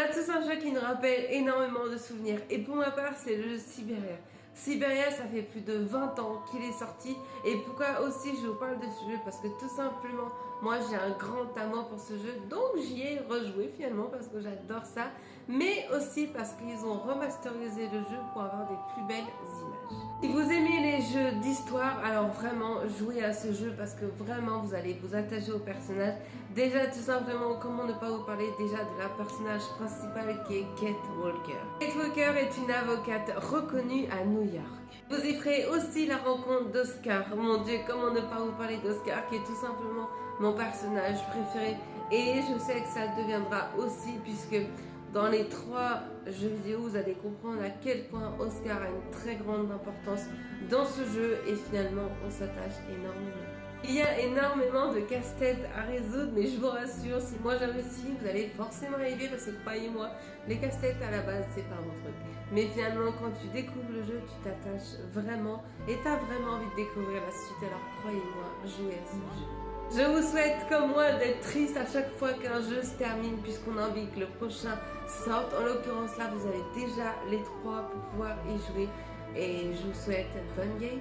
a tous un jeu qui nous rappelle énormément de souvenirs. Et pour ma part, c'est le jeu Syberia. Syberia, ça fait plus de 20 ans qu'il est sorti. Et pourquoi aussi je vous parle de ce jeu? Parce que tout simplement, moi j'ai un grand amour pour ce jeu. Donc j'y ai rejoué finalement parce que j'adore ça. Mais aussi parce qu'ils ont remasterisé le jeu pour avoir des plus belles images. Si vous aimez les jeux d'histoire, alors vraiment jouez à ce jeu parce que vraiment vous allez vous attacher au personnage. Déjà tout simplement, comment ne pas vous parler déjà de la personnage principale qui est Kate Walker. Kate Walker est une avocate reconnue à New York. Vous y ferez aussi la rencontre d'Oscar. Mon Dieu, comment ne pas vous parler d'Oscar qui est tout simplement mon personnage préféré. Et je sais que ça le deviendra aussi puisque dans les 3 jeux vidéo, vous allez comprendre à quel point Oscar a une très grande importance dans ce jeu et finalement on s'attache énormément. Il y a énormément de casse-têtes à résoudre, mais je vous rassure, si moi j'ai réussi, vous allez forcément arriver parce que croyez-moi, les casse-têtes à la base c'est pas mon truc. Mais finalement quand tu découvres le jeu, tu t'attaches vraiment et tu as vraiment envie de découvrir la suite, alors croyez-moi, jouez à ce jeu. Je vous souhaite comme moi d'être triste à chaque fois qu'un jeu se termine puisqu'on a envie que le prochain sorte. En l'occurrence là vous avez déjà les 3 pour pouvoir y jouer et je vous souhaite bonne game.